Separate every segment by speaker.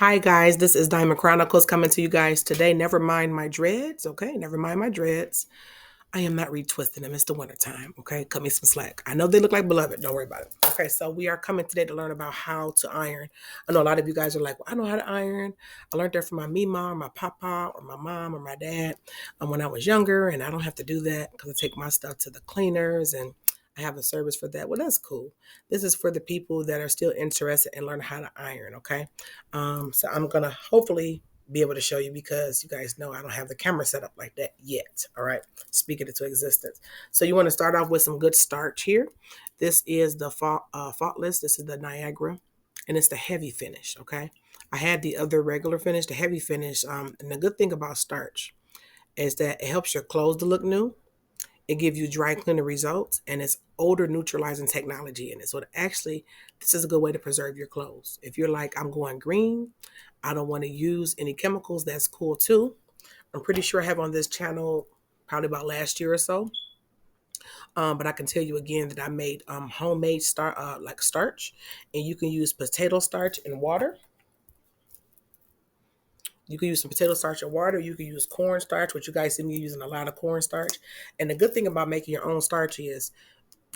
Speaker 1: Hi guys, this is Diamond Chronicles coming to you guys today. Never mind my dreads, okay? Never mind my dreads. I am not retwisting them. It's the wintertime, okay? Cut me some slack. I know they look like beloved. Don't worry about it. Okay, so we are coming today to learn about how to iron. I know a lot of you guys are like, well, I know how to iron. I learned that from my mima or my papa or my mom or my dad when I was younger, and I don't have to do that because I take my stuff to the cleaners and I have a service for that. Well, that's cool. This is for the people that are still interested in learning how to iron, okay? So I'm gonna hopefully be able to show you because you guys know I don't have the camera set up like that yet. All right, speak it into existence. So you want to start off with some good starch here. This is the Faultless. This is the Niagara, and it's the heavy finish. Okay, I had the other regular finish, the heavy finish. And the good thing about starch is that it helps your clothes to look new. It gives you dry cleaner results, and it's odor neutralizing technology in it. So actually, this is a good way to preserve your clothes. If you're like, I'm going green, I don't want to use any chemicals, that's cool too. I'm pretty sure I have on this channel probably about last year or so. But I can tell you again that I made homemade like starch, and you can use potato starch and water. You can use some potato starch and water. You can use cornstarch, which you guys see me using a lot of cornstarch. And the good thing about making your own starch is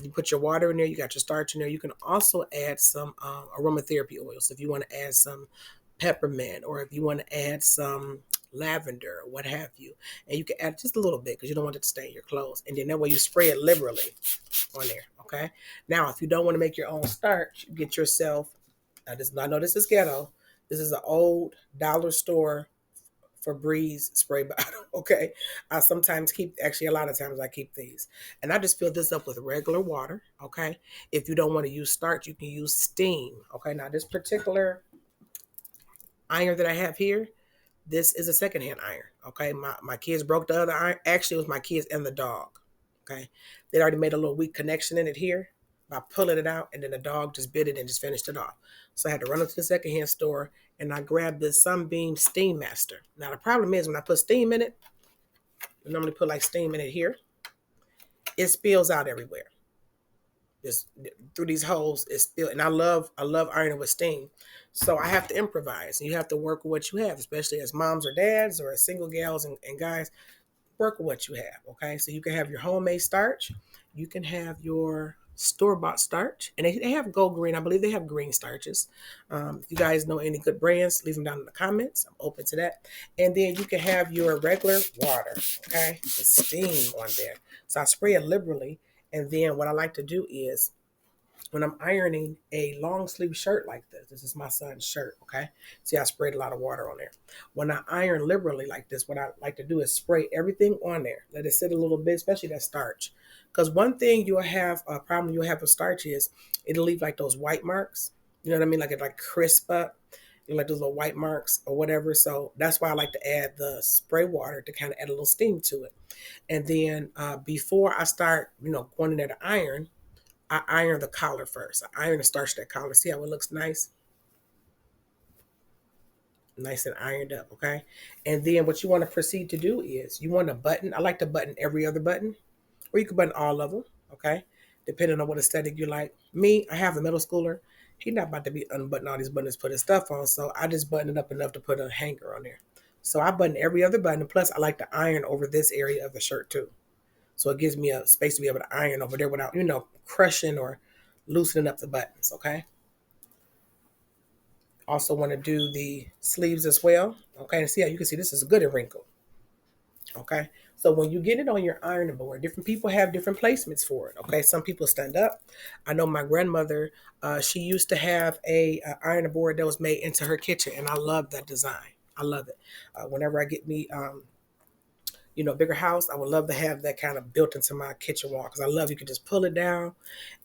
Speaker 1: you put your water in there, you got your starch in there. You can also add some aromatherapy oils if you want to add some peppermint or if you want to add some lavender or what have you. And you can add just a little bit because you don't want it to stain your clothes. And then that way you spray it liberally on there. Okay. Now, if you don't want to make your own starch, get yourself. I know this is ghetto. This is an old dollar store Febreze spray bottle. Okay. I sometimes keep, actually, a lot of times I keep these. And I just fill this up with regular water. Okay. If you don't want to use starch, you can use steam. Okay. Now, this particular iron that I have here, this is a secondhand iron. Okay. My kids broke the other iron. Actually, it was my kids and the dog. Okay. They'd already made a little weak connection in it here by pulling it out, and then the dog just bit it and just finished it off. So I had to run up to the secondhand store and I grabbed this Sunbeam Steam Master. Now, the problem is when I put steam in it, I normally put like steam in it here, it spills out everywhere. Just through these holes, it spills. And I love ironing with steam. So I have to improvise. And you have to work with what you have, especially as moms or dads or as single gals and guys. Work with what you have. Okay. So you can have your homemade starch. You can have your store-bought starch. And they have Gold Green. I believe they have green starches. If you guys know any good brands, leave them down in the comments. I'm open to that. And then you can have your regular water. Okay. The steam on there. So I spray it liberally. And then what I like to do is when I'm ironing a long sleeve shirt like this is my son's shirt, okay? See, I sprayed a lot of water on there. When I iron liberally like this, what I like to do is spray everything on there, let it sit a little bit, especially that starch. Because one thing you'll have, a problem you'll have with starch is it'll leave like those white marks. You know what I mean? Like it like crisp up, like those little white marks or whatever. So that's why I like to add the spray water to kind of add a little steam to it. And then before I start, going in there to iron, I iron the collar first. I iron and starch that collar. See how it looks nice? Nice and ironed up, okay? And then what you want to proceed to do is you want to button. I like to button every other button, or you can button all of them, okay? Depending on what aesthetic you like. Me, I have a middle schooler. He's not about to be unbuttoning all these buttons, put his stuff on, so I just button it up enough to put a hanger on there. So I button every other button. Plus, I like to iron over this area of the shirt too. So it gives me a space to be able to iron over there without, crushing or loosening up the buttons, okay? Also want to do the sleeves as well. Okay, and see how you can see this is good and wrinkled. Okay, so when you get it on your ironing board, different people have different placements for it. Okay, some people stand up. I know my grandmother, she used to have a ironing board that was made into her kitchen, and I love that design. I love it. Whenever I get me, a bigger house, I would love to have that kind of built into my kitchen wall because I love you can just pull it down,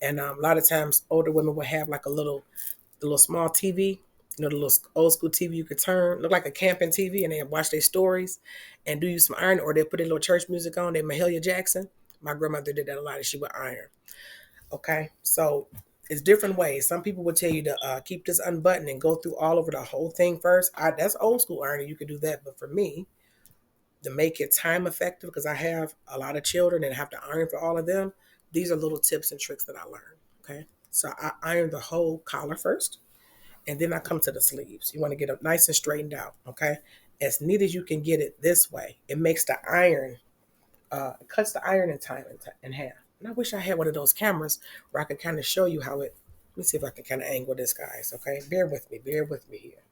Speaker 1: and a lot of times older women will have like the little small TV, the little old school TV you could turn, look like a camping TV, and they watch their stories and do you some iron, or they put a little church music on, they Mahalia Jackson. My grandmother did that a lot, and she would iron. Okay, so it's different ways. Some people would tell you to keep this unbuttoned and go through all over the whole thing first. That's old school ironing. You could do that, but for me, to make it time effective, because I have a lot of children and have to iron for all of them, these are little tips and tricks that I learned. Okay, so I iron the whole collar first. And then I come to the sleeves. You want to get it nice and straightened out, okay? As neat as you can get it this way, it makes the iron, it cuts the iron in time in half. And I wish I had one of those cameras where I could kind of show you how it, let me see if I can kind of angle this, guys, okay? Bear with me here.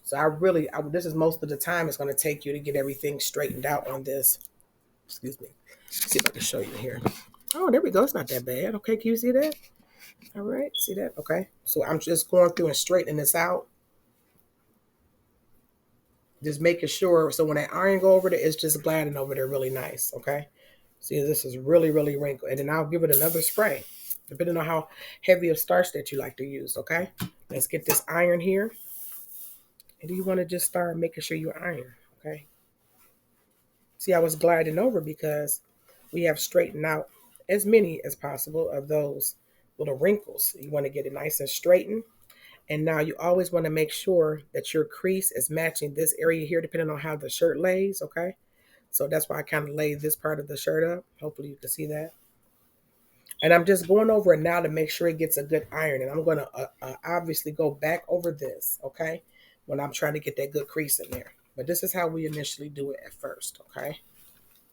Speaker 1: So this is most of the time it's going to take you to get everything straightened out on this. Excuse me. Let's see if I can show you here. Oh, there we go. It's not that bad. Okay, can you see that? All right, see that? Okay. So I'm just going through and straightening this out. Just making sure, so when that iron go over there, it's just gliding over there really nice, okay? See, this is really, really wrinkled. And then I'll give it another spray, depending on how heavy of starch that you like to use, okay? Let's get this iron here. And you want to just start making sure you iron, okay? See, I was gliding over because we have straightened out as many as possible of those little wrinkles. You want to get it nice and straightened. And now you always want to make sure that your crease is matching this area here, depending on how the shirt lays, okay? So that's why I kind of laid this part of the shirt up. Hopefully you can see that. And I'm just going over it now to make sure it gets a good iron. And I'm going to obviously go back over this, okay, when I'm trying to get that good crease in there. But this is how we initially do it at first, okay?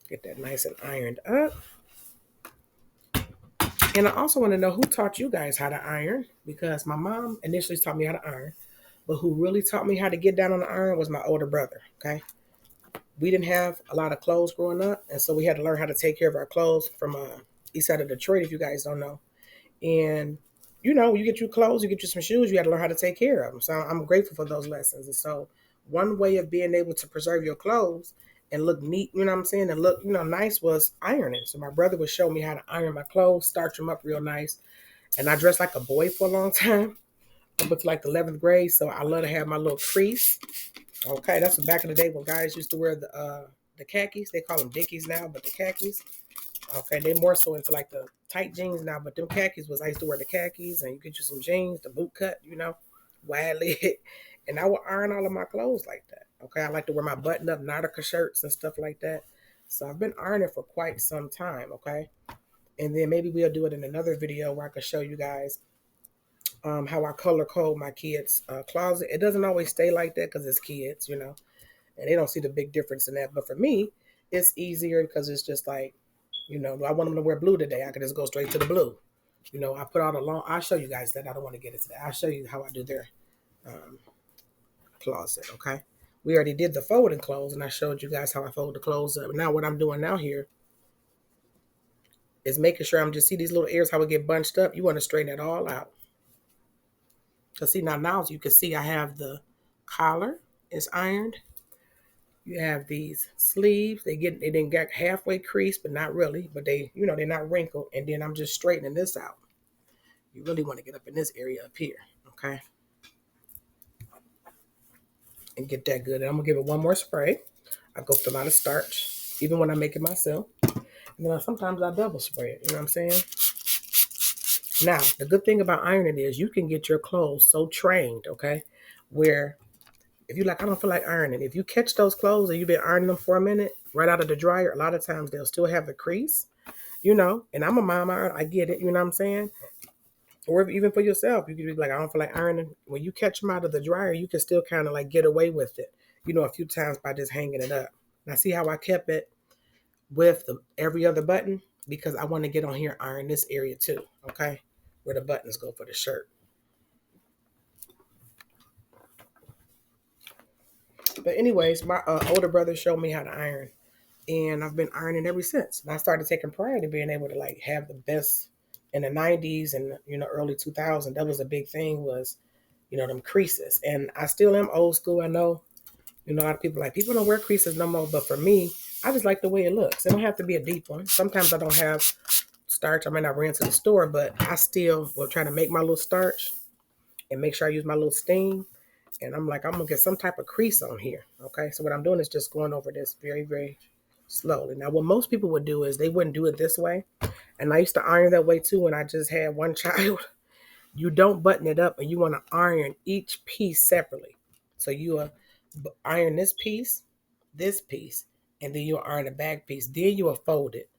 Speaker 1: Get that nice and ironed up. And I also want to know who taught you guys how to iron, because my mom initially taught me how to iron, but who really taught me how to get down on the iron was my older brother, okay? We didn't have a lot of clothes growing up, and so we had to learn how to take care of our clothes from east side of Detroit, if you guys don't know. And, you know, you get you clothes, you get you some shoes, you had to learn how to take care of them. So I'm grateful for those lessons. And so one way of being able to preserve your clothes and look neat, you know what I'm saying, and look, you know, nice was ironing. So my brother would show me how to iron my clothes, starch them up real nice. And I dressed like a boy for a long time, up to like the 11th grade. So I love to have my little crease. Okay, that's back in the day when guys used to wear the khakis. They call them Dickies now, but the khakis. Okay, they more so into like the tight jeans now, but them khakis was, I used to wear the khakis, and you get you some jeans, the boot cut, you know, wide leg, and I would iron all of my clothes like that. Okay, I like to wear my button up Nautica shirts and stuff like that. So I've been ironing for quite some time. Okay, and then maybe we'll do it in another video where I can show you guys how I color code my kids' closet. It doesn't always stay like that because it's kids, you know, and they don't see the big difference in that. But for me, it's easier because it's just like, you know, I want them to wear blue today. I can just go straight to the blue. You know, I put out a long, I'll show you guys that. I don't want to get into that. I'll show you how I do their um, closet, okay? We already did the folding clothes, and I showed you guys how I fold the clothes up. Now what I'm doing now here is making sure I'm just, see these little areas, how it get bunched up? You want to straighten it all out. Because see, now as you can see, I have the collar is ironed. You have these sleeves. They didn't get halfway creased, but not really. But they, you know, they're not wrinkled. And then I'm just straightening this out. You really want to get up in this area up here, okay? And get that good. And I'm gonna give it one more spray. I go through a lot of starch, even when I make it myself. You know, sometimes I double spray it. You know what I'm saying? Now, the good thing about ironing is you can get your clothes so trained, okay, where if you like, I don't feel like ironing. If you catch those clothes and you've been ironing them for a minute, right out of the dryer, a lot of times they'll still have the crease, you know. And I'm a mom, I get it, you know what I'm saying? Or if, even for yourself, you could be like, I don't feel like ironing. When you catch them out of the dryer, you can still kind of like get away with it, you know, a few times by just hanging it up. Now, see how I kept it with every other button? Because I want to get on here and iron this area too, okay? Where the buttons go for the shirt. But anyways, my older brother showed me how to iron, and I've been ironing ever since. And I started taking pride in being able to like have the best in the 90s and, you know, early 2000s. That was a big thing, was, you know, them creases. And I still am old school. I know, you know, a lot of people like, people don't wear creases no more. But for me, I just like the way it looks. It don't have to be a deep one. Sometimes I don't have starch. I might not run to the store, but I still will try to make my little starch and make sure I use my little steam. And I'm like, I'm going to get some type of crease on here. Okay. So what I'm doing is just going over this very, very slowly. Now, what most people would do is they wouldn't do it this way. And I used to iron that way too when I just had one child. You don't button it up, and you want to iron each piece separately. So you iron this piece, and then you'll iron the back piece. Then you will fold it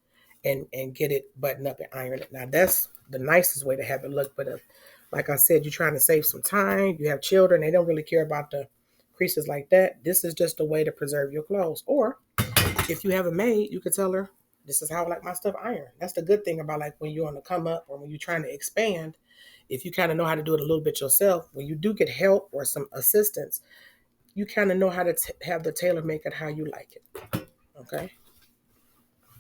Speaker 1: and get it buttoned up and iron it. Now, that's the nicest way to have it look. But Like I said, you're trying to save some time. You have children, they don't really care about the creases like that. This is just a way to preserve your clothes. Or if you have a maid, you could tell her, this is how I like my stuff ironed. That's the good thing about like when you're on the come up or when you're trying to expand. If you kind of know how to do it a little bit yourself, when you do get help or some assistance, you kind of know how to have the tailor make it how you like it. Okay.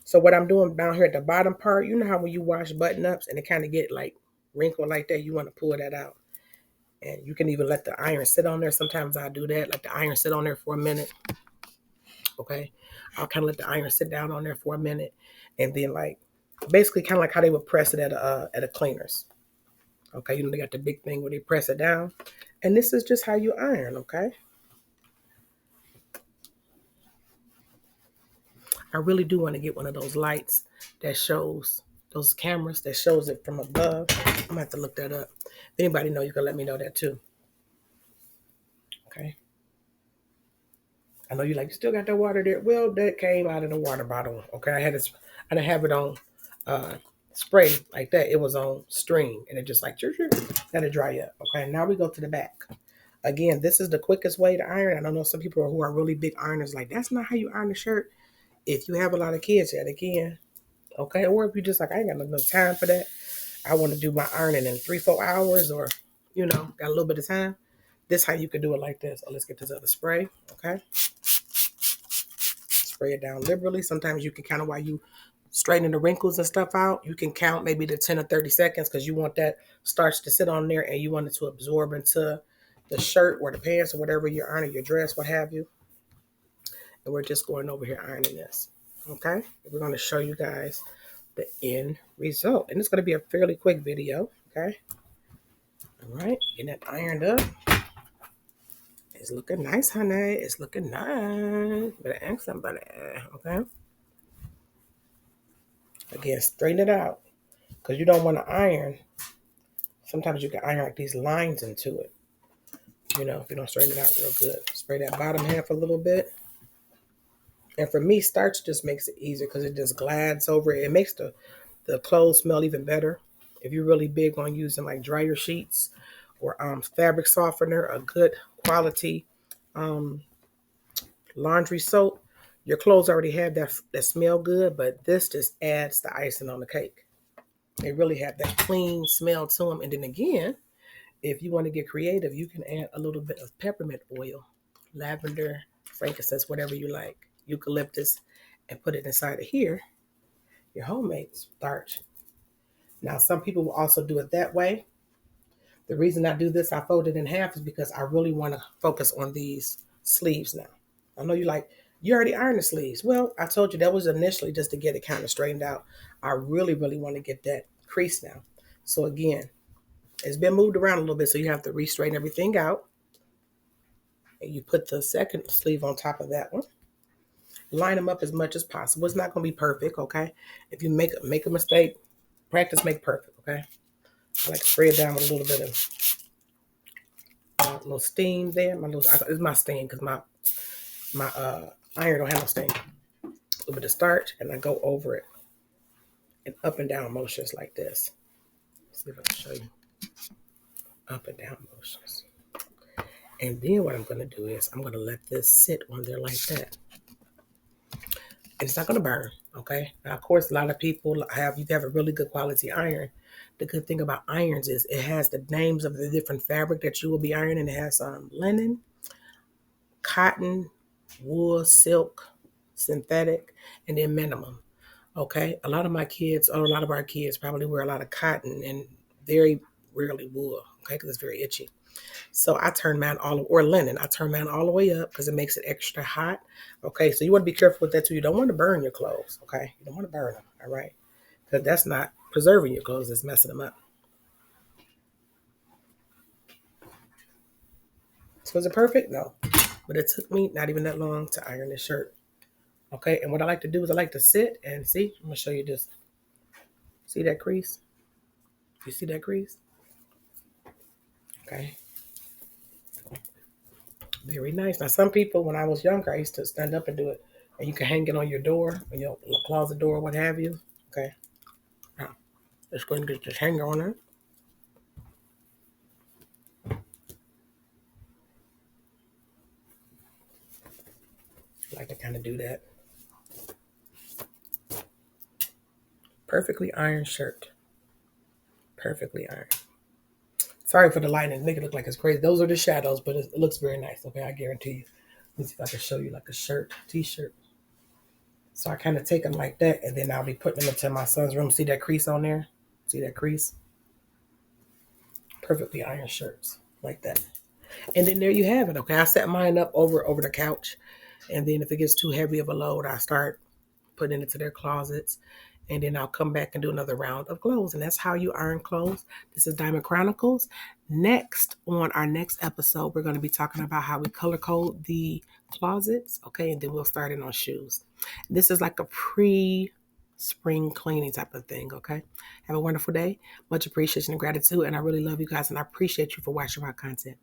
Speaker 1: So what I'm doing down here at the bottom part, you know how when you wash button ups and it kind of get like wrinkled like that, you want to pull that out. And you can even let the iron sit on there. Sometimes I do that, let the iron sit on there for a minute. Okay. I'll kind of let the iron sit down on there for a minute. And then like basically kind of like how they would press it at a cleaners. Okay, you know they got the big thing where they press it down. And this is just how you iron, okay? I really do want to get one of those lights that shows those cameras that shows it from above. I'm gonna have to look that up. If anybody know, you can let me know that too. Okay. I know you like you still got that water there. Well, that came out of the water bottle. Okay. I didn't have it on uh spray like that. It was on stream and it just like let it dry up. Okay. Now we go to the back. Again, this is the quickest way to iron. I don't know some people who are really big ironers like that's not how you iron a shirt. If you have a lot of kids, yet again, okay, or if you just like I ain't got enough time for that. I want to do my ironing in 3-4 hours, or got a little bit of time. This how you could do it like this. Oh, let's get this other spray. Okay, spray it down liberally. Sometimes you can kind of while you straightening the wrinkles and stuff out, you can count maybe the 10 or 30 seconds because you want that starch to sit on there and you want it to absorb into the shirt or the pants or whatever you're ironing, your dress, what have you. And we're just going over here ironing this. Okay, we're going to show you guys the end result, and it's going to be a fairly quick video. Okay, all right, getting that ironed up. It's looking nice, honey. It's looking nice. Better ask somebody. Okay, again, straighten it out because you don't want to iron. Sometimes you can iron like these lines into it. If you don't straighten it out real good. Spray that bottom half a little bit. And for me, starch just makes it easier because it just glides over it. It makes the clothes smell even better. If you're really big on using like dryer sheets or fabric softener, a good quality um, laundry soap, your clothes already have that smell good, but this just adds the icing on the cake. They really have that clean smell to them. And then again, if you want to get creative, you can add a little bit of peppermint oil, lavender, frankincense, whatever you like, eucalyptus, and put it inside of here, your homemade starch. Now, some people will also do it that way. The reason I do this, I fold it in half, is because I really want to focus on these sleeves now. I know you already ironed the sleeves. Well, I told you that was initially just to get it kind of straightened out. I really, really want to get that crease now. So again, it's been moved around a little bit, so you have to re-straighten everything out. And you put the second sleeve on top of that one. Line them up as much as possible. It's not going to be perfect, okay? If you make a mistake, practice make perfect, okay? I like to spray it down with a little bit of little steam there. It's my steam because my iron don't have no steam. A little bit of starch, and I go over it in up and down motions like this. Let's see if I can show you up and down motions. And then what I'm going to do is I'm going to let this sit on there like that. It's not going to burn, okay? Now, of course, a lot of people you have a really good quality iron. The good thing about irons is it has the names of the different fabric that you will be ironing. It has linen, cotton, wool, silk, synthetic, and then minimum. Okay, a lot of our kids probably wear a lot of cotton and very rarely wool. Okay, because it's very itchy. So I turn mine or linen. I turn mine all the way up because it makes it extra hot. Okay, so you want to be careful with that too. You don't want to burn your clothes. Okay, you don't want to burn them. All right, because that's not preserving your clothes. It's messing them up. So is it perfect? No, but it took me not even that long to iron this shirt. Okay, and what I like to do is I like to sit and see. I'm gonna show you this. See that crease? You see that crease? Okay. Very nice. Now, some people, when I was younger, I used to stand up and do it. And you can hang it on your door, or your closet door, what have you. Okay. Now, let's go and get this hanger on there. I like to kind of do that. Perfectly ironed shirt. Perfectly ironed. Sorry for the lighting. Make it look like it's crazy. Those are the shadows, but it looks very nice. Okay, I guarantee you. Let me see if I can show you like a shirt, t-shirt. So I kind of take them like that, and then I'll be putting them into my son's room. See that crease on there? See that crease? Perfectly ironed shirts like that. And then there you have it. Okay, I set mine up over the couch, and then if it gets too heavy of a load, I start putting it into their closets, and then I'll come back and do another round of clothes. And that's how you iron clothes. This is Diamond Chronicles. Next, on our next episode, we're going to be talking about how we color code the closets. Okay, and then we'll start in on shoes. This is like a spring cleaning type of thing. Okay, have a wonderful day. Much appreciation and gratitude, and I really love you guys, and I appreciate you for watching my content.